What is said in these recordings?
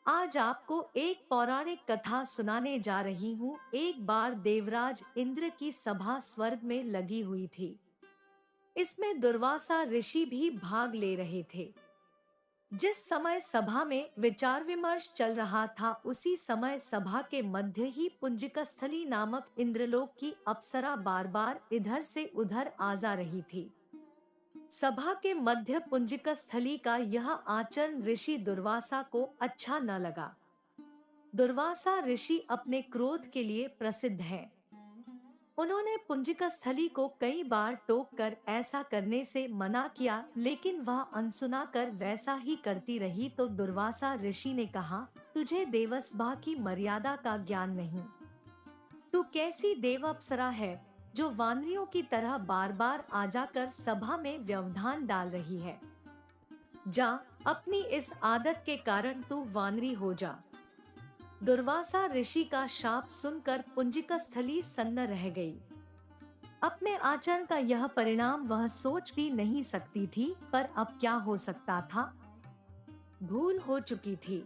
आज आपको एक पौराणिक कथा सुनाने जा रही हूँ। एक बार देवराज इंद्र की सभा स्वर्ग में लगी हुई थी। इसमें दुर्वासा ऋषि भी भाग ले रहे थे। जिस समय सभा में विचार विमर्श चल रहा था, उसी समय सभा के मध्य ही पुंजिकस्थली नामक इंद्रलोक की अप्सरा बार बार इधर से उधर आ जा रही थी। सभा के मध्य पुंजिकस्थली का यह आचरण ऋषि दुर्वासा को अच्छा न लगा। दुर्वासा ऋषि अपने क्रोध के लिए प्रसिद्ध हैं। उन्होंने पुंजिकस्थली को कई बार टोक कर ऐसा करने से मना किया, लेकिन वह अनसुना कर वैसा ही करती रही। तो दुर्वासा ऋषि ने कहा, तुझे देवसभा की मर्यादा का ज्ञान नहीं। तू कैसी देव अप्सरा है जो वानरियों की तरह बार बार आ जाकर सभा में व्यवधान डाल रही है। जा, अपनी इस आदत के कारण तू वानरी हो जा। दुर्वासा ऋषि का शाप सुनकर पुंजिकस्थली सन्न रह गई। अपने आचरण का यह परिणाम वह सोच भी नहीं सकती थी, पर अब क्या हो सकता था। भूल हो चुकी थी।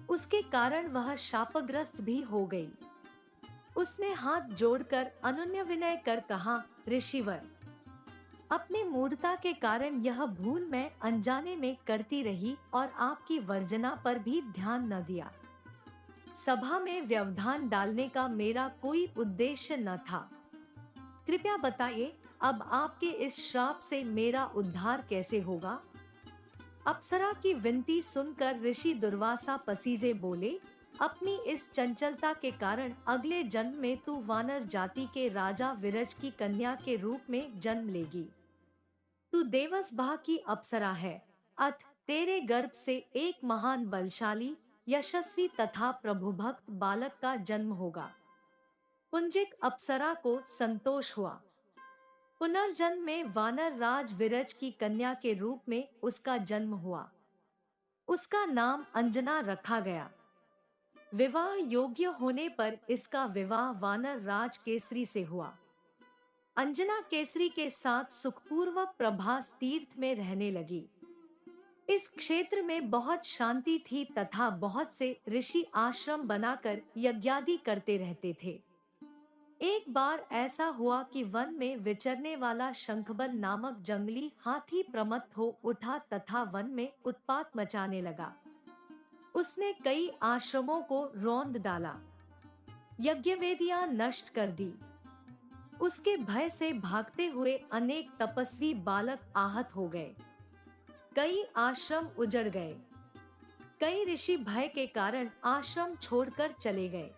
उसके कारण वह शापग्रस्त भी हो गई। उसने हाथ जोड़कर अनुनय विनय कर कहा, ऋषिवर, अपनी मूढ़ता के कारण यह भूल मैं अनजाने में करती रही और आपकी वर्जना पर भी ध्यान न दिया। सभा में व्यवधान डालने का मेरा कोई उद्देश्य न था। कृपया बताइए, अब आपके इस श्राप से मेरा उद्धार कैसे होगा। अप्सरा की विनती सुनकर ऋषि दुर्वासा पसीजे बोले, अपनी इस चंचलता के कारण अगले जन्म में तू वानर जाति के राजा विरज की कन्या के रूप में जन्म लेगी। तू देवसभा की अप्सरा है, अत तेरे गर्भ से एक महान बलशाली, यशस्वी तथा प्रभुभक्त बालक का जन्म होगा। पुंजिक अप्सरा को संतोष हुआ। पुनर्जन्म में वानर राज विरज की कन्या के रूप में उसका जन्म हुआ। उसका नाम अंजना रखा गया। विवाह योग्य होने पर इसका विवाह वानर राज केसरी से हुआ। अंजना केसरी के साथ सुखपूर्वक प्रभास तीर्थ में रहने लगी। इस क्षेत्र में बहुत शांति थी तथा बहुत से ऋषि आश्रम बनाकर यज्ञादि करते रहते थे। एक बार ऐसा हुआ कि वन में विचरने वाला शंखबल नामक जंगली हाथी प्रमत्त हो उठा तथा वन में उत्पात मचाने लगा। उसने कई आश्रमों को रौंद डाला, यज्ञवेदियां नष्ट कर दी। उसके भय से भागते हुए अनेक तपस्वी बालक आहत हो गए। कई आश्रम उजड़ गए। कई ऋषि भय के कारण आश्रम छोड़कर चले गए।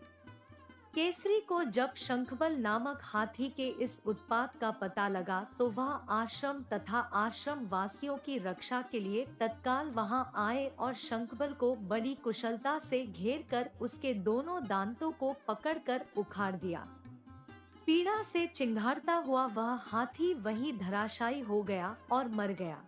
केसरी को जब शंखबल नामक हाथी के इस उत्पात का पता लगा, तो वह आश्रम तथा आश्रम वासियों की रक्षा के लिए तत्काल वहां आए और शंखबल को बड़ी कुशलता से घेर कर उसके दोनों दांतों को पकड़कर उखाड़ दिया। पीड़ा से चिंघाड़ता हुआ वह हाथी वहीं धराशायी हो गया और मर गया।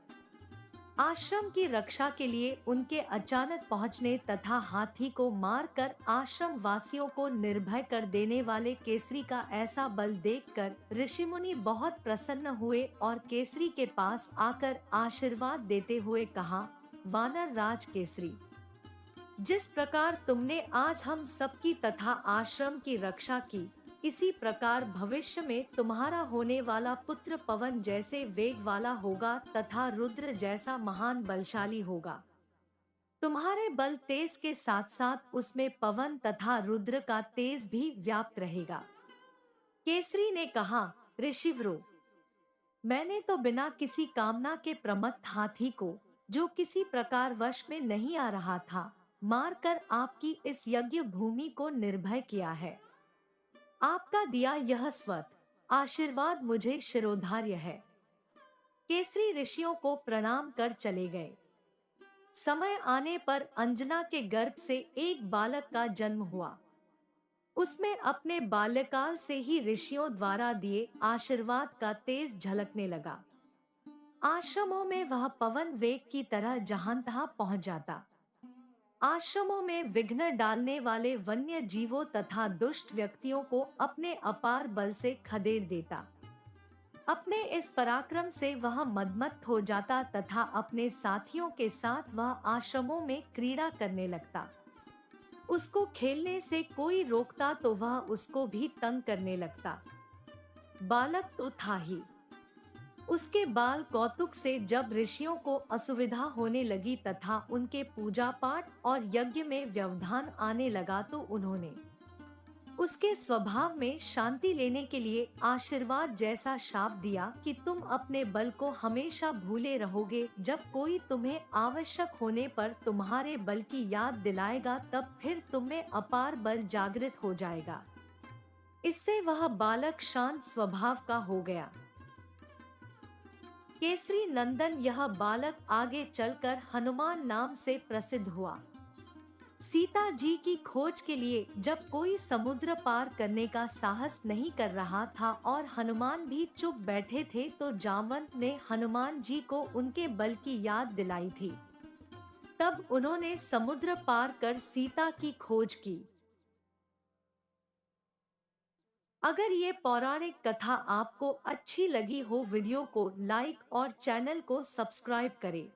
आश्रम की रक्षा के लिए उनके अचानक पहुंचने तथा हाथी को मारकर आश्रम वासियों को निर्भय कर देने वाले केसरी का ऐसा बल देखकर ऋषिमुनि बहुत प्रसन्न हुए और केसरी के पास आकर आशीर्वाद देते हुए कहा, वानर राज केसरी, जिस प्रकार तुमने आज हम सबकी तथा आश्रम की रक्षा की, इसी प्रकार भविष्य में तुम्हारा होने वाला पुत्र पवन जैसे वेग वाला होगा तथा रुद्र जैसा महान बलशाली होगा। तुम्हारे बल तेज के साथ साथ उसमें पवन तथा रुद्र का तेज भी व्याप्त रहेगा। केसरी ने कहा, ऋषिवरो, मैंने तो बिना किसी कामना के प्रमत्त हाथी को, जो किसी प्रकार वश में नहीं आ रहा था, मारकर आपकी इस यज्ञ भूमि को निर्भय किया है। आपका दिया यह स्वत आशीर्वाद मुझे शिरोधार्य है। केसरी ऋषियों को प्रणाम कर चले गए। समय आने पर अंजना के गर्भ से एक बालक का जन्म हुआ। उसमें अपने बाल्यकाल से ही ऋषियों द्वारा दिए आशीर्वाद का तेज झलकने लगा। आश्रमों में वह पवन वेग की तरह जहां तहां पहुंच जाता। आश्रमों में विघ्न डालने वाले वन्य जीवों तथा दुष्ट व्यक्तियों को अपने अपार बल से खदेड़ देता। अपने इस पराक्रम से वह मदमस्त हो जाता तथा अपने साथियों के साथ वह आश्रमों में क्रीड़ा करने लगता। उसको खेलने से कोई रोकता तो वह उसको भी तंग करने लगता। बालक तो था ही। उसके बाल कौतुक से जब ऋषियों को असुविधा होने लगी तथा उनके पूजा पाठ और यज्ञ में व्यवधान आने लगा तो उन्होंने उसके स्वभाव में शांति लेने के लिए आशीर्वाद जैसा शाप दिया कि तुम अपने बल को हमेशा भूले रहोगे। जब कोई तुम्हें आवश्यक होने पर तुम्हारे बल की याद दिलाएगा तब फिर तुम में अपार बल जागृत हो जाएगा। इससे वह बालक शांत स्वभाव का हो गया। केसरी नंदन यह बालक आगे चलकर हनुमान नाम से प्रसिद्ध हुआ। सीता जी की खोज के लिए जब कोई समुद्र पार करने का साहस नहीं कर रहा था और हनुमान भी चुप बैठे थे तो जामवंत ने हनुमान जी को उनके बल की याद दिलाई थी। तब उन्होंने समुद्र पार कर सीता की खोज की। अगर ये पौराणिक कथा आपको अच्छी लगी हो वीडियो को लाइक और चैनल को सब्सक्राइब करें।